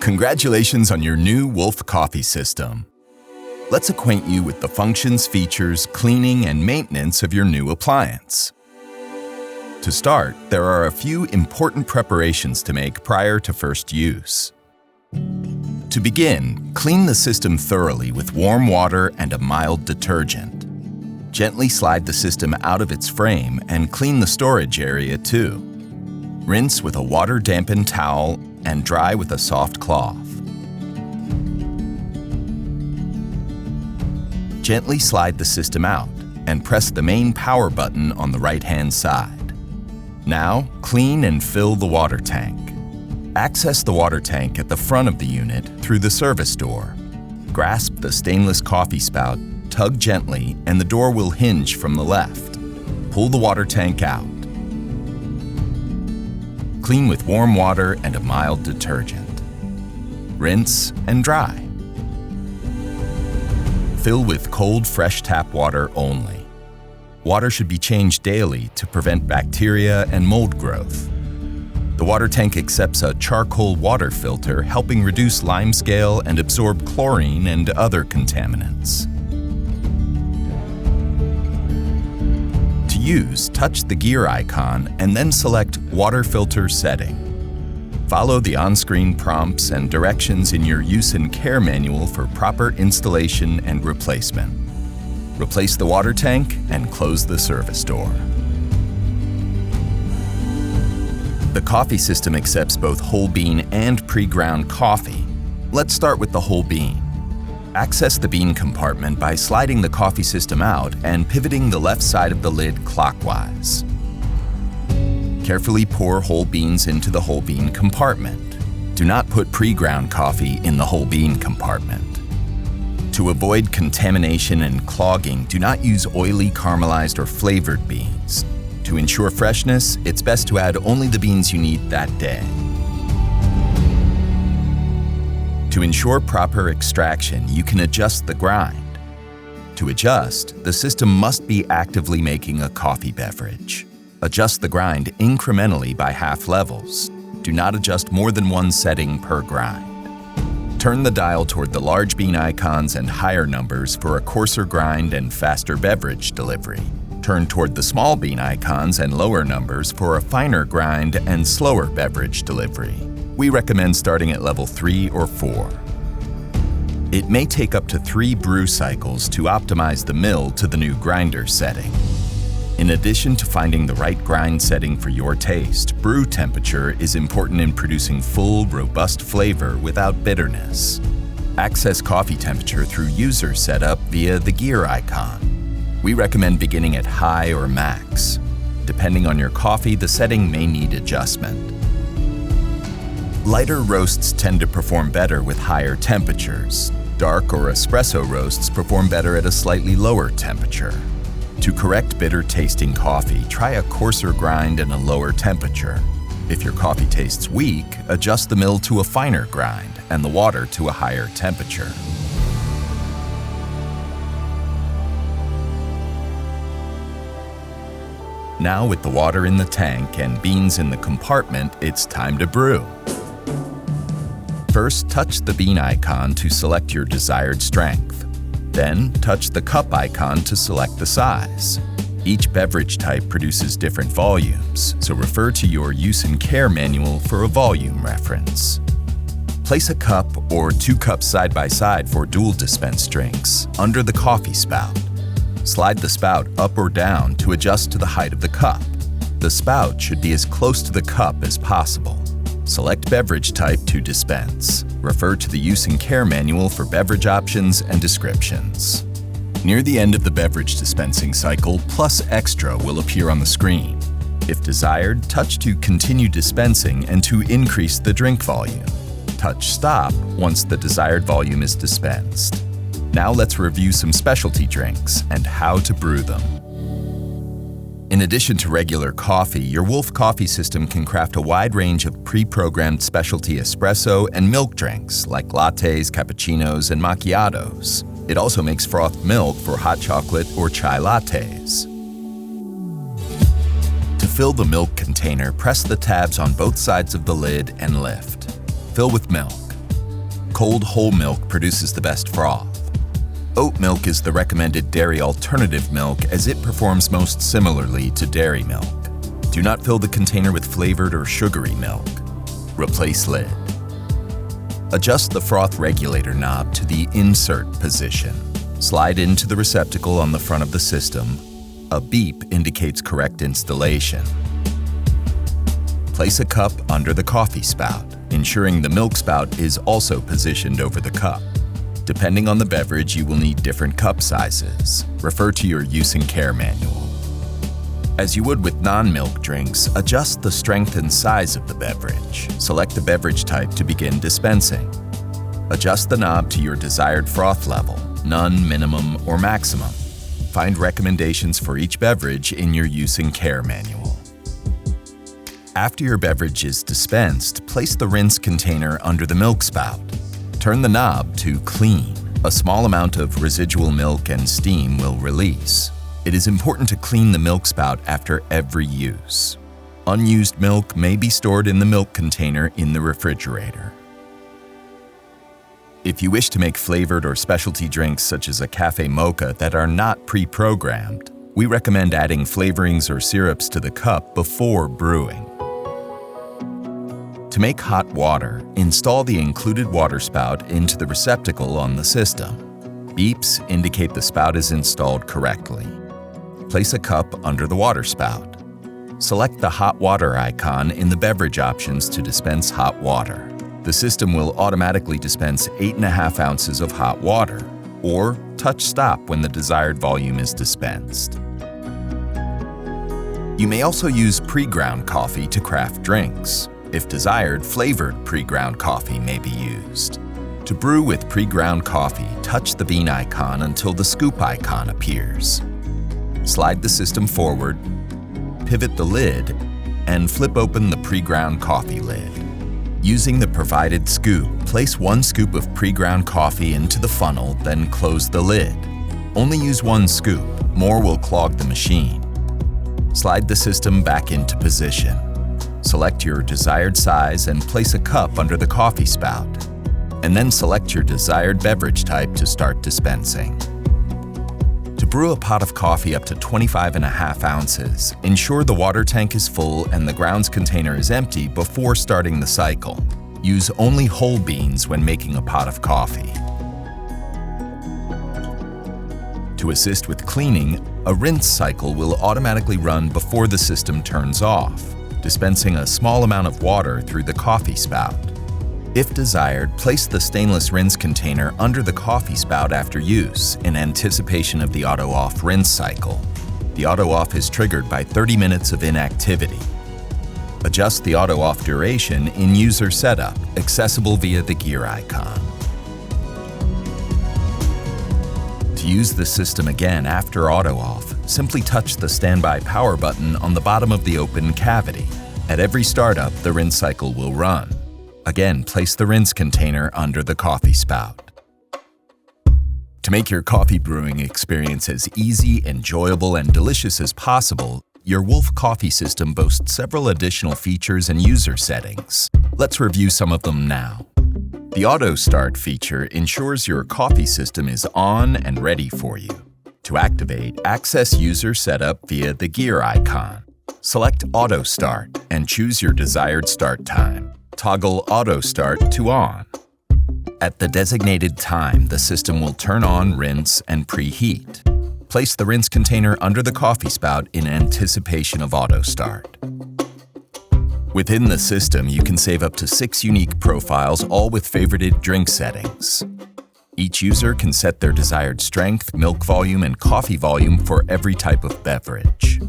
Congratulations on your new Wolf coffee system. Let's acquaint you with the functions, features, cleaning, and maintenance of your new appliance. To start, there are a few important preparations to make prior to first use. To begin, clean the system thoroughly with warm water and a mild detergent. Gently slide the system out of its frame and clean the storage area too. Rinse with a water-dampened towel and dry with a soft cloth. Gently slide the system out and press the main power button on the right-hand side. Now, clean and fill the water tank. Access the water tank at the front of the unit through the service door. Grasp the stainless coffee spout, tug gently, and the door will hinge from the left. Pull the water tank out. Clean with warm water and a mild detergent. Rinse and dry. Fill with cold, fresh tap water only. Water should be changed daily to prevent bacteria and mold growth. The water tank accepts a charcoal water filter, helping reduce limescale and absorb chlorine and other contaminants. To use, touch the gear icon and then select Water Filter Setting. Follow the on-screen prompts and directions in your use and care manual for proper installation and replacement. Replace the water tank and close the service door. The coffee system accepts both whole bean and pre-ground coffee. Let's start with the whole bean. Access the bean compartment by sliding the coffee system out and pivoting the left side of the lid clockwise. Carefully pour whole beans into the whole bean compartment. Do not put pre-ground coffee in the whole bean compartment. To avoid contamination and clogging, do not use oily, caramelized, or flavored beans. To ensure freshness, it's best to add only the beans you need that day. To ensure proper extraction, you can adjust the grind. To adjust, the system must be actively making a coffee beverage. Adjust the grind incrementally by half levels. Do not adjust more than one setting per grind. Turn the dial toward the large bean icons and higher numbers for a coarser grind and faster beverage delivery. Turn toward the small bean icons and lower numbers for a finer grind and slower beverage delivery. We recommend starting at level 3 or 4. It may take up to 3 brew cycles to optimize the mill to the new grinder setting. In addition to finding the right grind setting for your taste, brew temperature is important in producing full, robust flavor without bitterness. Access coffee temperature through user setup via the gear icon. We recommend beginning at high or max. Depending on your coffee, the setting may need adjustment. Lighter roasts tend to perform better with higher temperatures. Dark or espresso roasts perform better at a slightly lower temperature. To correct bitter tasting coffee, try a coarser grind and a lower temperature. If your coffee tastes weak, adjust the mill to a finer grind and the water to a higher temperature. Now with the water in the tank and beans in the compartment, it's time to brew. First, touch the bean icon to select your desired strength. Then, touch the cup icon to select the size. Each beverage type produces different volumes, so refer to your use and care manual for a volume reference. Place a cup or 2 cups side by side for dual dispense drinks under the coffee spout. Slide the spout up or down to adjust to the height of the cup. The spout should be as close to the cup as possible. Select beverage type to dispense. Refer to the use and care manual for beverage options and descriptions. Near the end of the beverage dispensing cycle, Plus Extra will appear on the screen. If desired, touch to continue dispensing and to increase the drink volume. Touch Stop once the desired volume is dispensed. Now let's review some specialty drinks and how to brew them. In addition to regular coffee, your Wolf coffee system can craft a wide range of pre-programmed specialty espresso and milk drinks like lattes, cappuccinos, and macchiatos. It also makes frothed milk for hot chocolate or chai lattes. To fill the milk container, press the tabs on both sides of the lid and lift. Fill with milk. Cold whole milk produces the best froth. Oat milk is the recommended dairy alternative milk as it performs most similarly to dairy milk. Do not fill the container with flavored or sugary milk. Replace lid. Adjust the froth regulator knob to the insert position. Slide into the receptacle on the front of the system. A beep indicates correct installation. Place a cup under the coffee spout, ensuring the milk spout is also positioned over the cup. Depending on the beverage, you will need different cup sizes. Refer to your use and care manual. As you would with non-milk drinks, adjust the strength and size of the beverage. Select the beverage type to begin dispensing. Adjust the knob to your desired froth level, none, minimum, or maximum. Find recommendations for each beverage in your use and care manual. After your beverage is dispensed, place the rinse container under the milk spout. Turn the knob to clean. A small amount of residual milk and steam will release. It is important to clean the milk spout after every use. Unused milk may be stored in the milk container in the refrigerator. If you wish to make flavored or specialty drinks such as a cafe mocha that are not pre-programmed, we recommend adding flavorings or syrups to the cup before brewing. To make hot water, install the included water spout into the receptacle on the system. Beeps indicate the spout is installed correctly. Place a cup under the water spout. Select the hot water icon in the beverage options to dispense hot water. The system will automatically dispense 8.5 ounces of hot water, or touch stop when the desired volume is dispensed. You may also use pre-ground coffee to craft drinks. If desired, flavored pre-ground coffee may be used. To brew with pre-ground coffee, touch the bean icon until the scoop icon appears. Slide the system forward, pivot the lid, and flip open the pre-ground coffee lid. Using the provided scoop, place 1 scoop of pre-ground coffee into the funnel, then close the lid. Only use 1 scoop, more will clog the machine. Slide the system back into position. Select your desired size and place a cup under the coffee spout, and then select your desired beverage type to start dispensing. To brew a pot of coffee up to 25.5 ounces, ensure the water tank is full and the grounds container is empty before starting the cycle. Use only whole beans when making a pot of coffee. To assist with cleaning, a rinse cycle will automatically run before the system turns off, dispensing a small amount of water through the coffee spout. If desired, place the stainless rinse container under the coffee spout after use in anticipation of the auto-off rinse cycle. The auto-off is triggered by 30 minutes of inactivity. Adjust the auto-off duration in User Setup, accessible via the gear icon. To use the system again after auto-off, simply touch the standby power button on the bottom of the open cavity. At every startup, the rinse cycle will run. Again, place the rinse container under the coffee spout. To make your coffee brewing experience as easy, enjoyable, and delicious as possible, your Wolf coffee system boasts several additional features and user settings. Let's review some of them now. The Auto Start feature ensures your coffee system is on and ready for you. To activate, access User Setup via the gear icon. Select Auto Start and choose your desired start time. Toggle Auto Start to On. At the designated time, the system will turn on, rinse, and preheat. Place the rinse container under the coffee spout in anticipation of Auto Start. Within the system, you can save up to 6 unique profiles, all with favorited drink settings. Each user can set their desired strength, milk volume, and coffee volume for every type of beverage.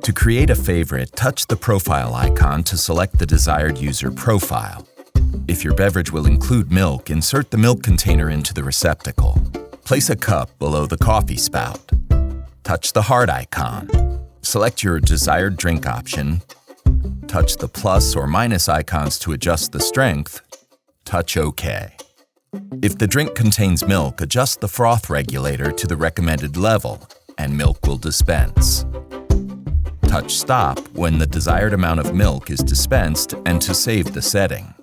To create a favorite, touch the profile icon to select the desired user profile. If your beverage will include milk, insert the milk container into the receptacle. Place a cup below the coffee spout. Touch the heart icon. Select your desired drink option. Touch the plus or minus icons to adjust the strength. Touch OK. If the drink contains milk, adjust the froth regulator to the recommended level, and milk will dispense. Touch Stop when the desired amount of milk is dispensed and to save the setting.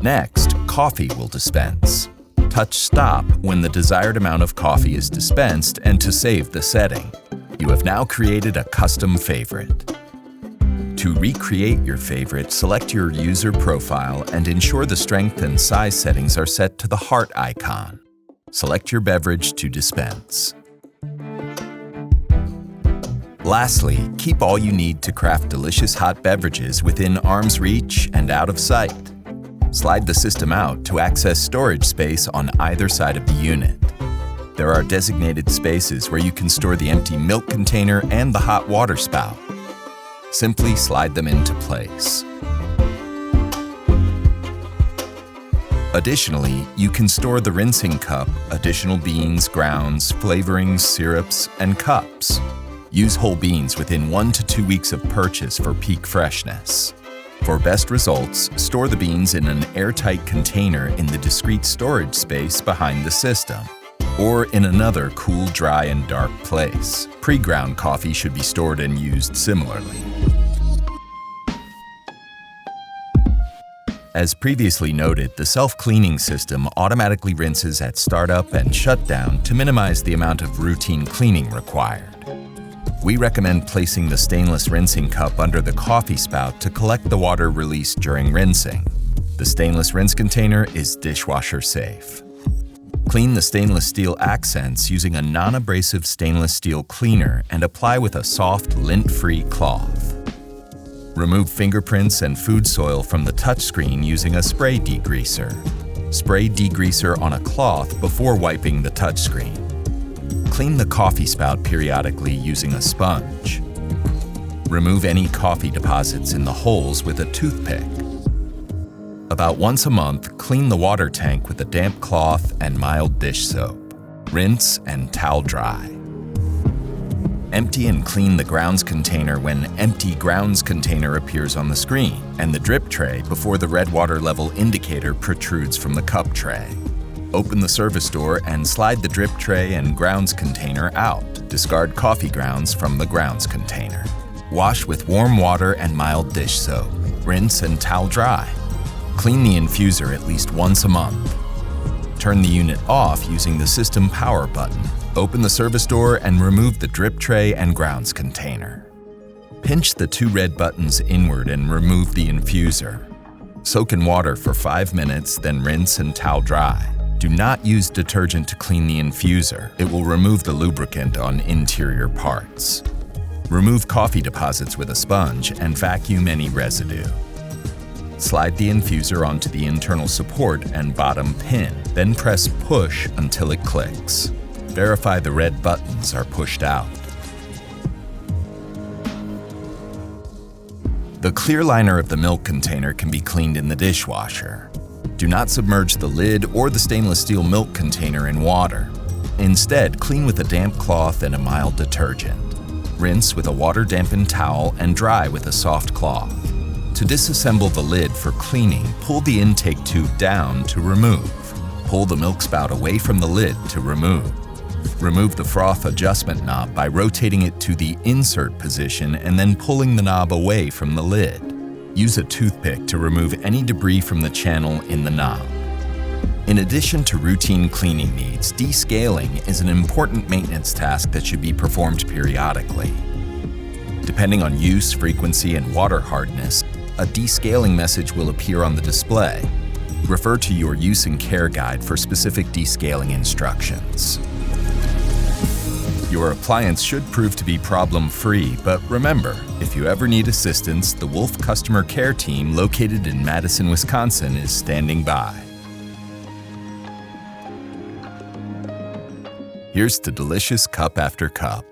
Next, Coffee will dispense. Touch Stop when the desired amount of coffee is dispensed and to save the setting. You have now created a custom favorite. To recreate your favorite, select your user profile and ensure the strength and size settings are set to the heart icon. Select your beverage to dispense. Lastly, keep all you need to craft delicious hot beverages within arm's reach and out of sight. Slide the system out to access storage space on either side of the unit. There are designated spaces where you can store the empty milk container and the hot water spout. Simply slide them into place. Additionally, you can store the rinsing cup, additional beans, grounds, flavorings, syrups, and cups. Use whole beans within 1 to 2 weeks of purchase for peak freshness. For best results, store the beans in an airtight container in the discrete storage space behind the system, or in another cool, dry, and dark place. Pre-ground coffee should be stored and used similarly. As previously noted, the self-cleaning system automatically rinses at startup and shutdown to minimize the amount of routine cleaning required. We recommend placing the stainless rinsing cup under the coffee spout to collect the water released during rinsing. The stainless rinse container is dishwasher safe. Clean the stainless steel accents using a non-abrasive stainless steel cleaner and apply with a soft, lint-free cloth. Remove fingerprints and food soil from the touchscreen using a spray degreaser. Spray degreaser on a cloth before wiping the touchscreen. Clean the coffee spout periodically using a sponge. Remove any coffee deposits in the holes with a toothpick. About once a month, clean the water tank with a damp cloth and mild dish soap. Rinse and towel dry. Empty and clean the grounds container when empty grounds container appears on the screen, and the drip tray before the red water level indicator protrudes from the cup tray. Open the service door and slide the drip tray and grounds container out. Discard coffee grounds from the grounds container. Wash with warm water and mild dish soap. Rinse and towel dry. Clean the infuser at least once a month. Turn the unit off using the system power button. Open the service door and remove the drip tray and grounds container. Pinch the 2 red buttons inward and remove the infuser. Soak in water for 5 minutes, then rinse and towel dry. Do not use detergent to clean the infuser. It will remove the lubricant on interior parts. Remove coffee deposits with a sponge and vacuum any residue. Slide the infuser onto the internal support and bottom pin, then press push until it clicks. Verify the red buttons are pushed out. The clear liner of the milk container can be cleaned in the dishwasher. Do not submerge the lid or the stainless steel milk container in water. Instead, clean with a damp cloth and a mild detergent. Rinse with a water-dampened towel and dry with a soft cloth. To disassemble the lid for cleaning, pull the intake tube down to remove. Pull the milk spout away from the lid to remove. Remove the froth adjustment knob by rotating it to the insert position and then pulling the knob away from the lid. Use a toothpick to remove any debris from the channel in the knob. In addition to routine cleaning needs, descaling is an important maintenance task that should be performed periodically. Depending on use, frequency, and water hardness, a descaling message will appear on the display. Refer to your use and care guide for specific descaling instructions. Your appliance should prove to be problem-free, but remember, if you ever need assistance, the Wolf Customer Care Team located in Madison, Wisconsin is standing by. Here's to delicious cup after cup.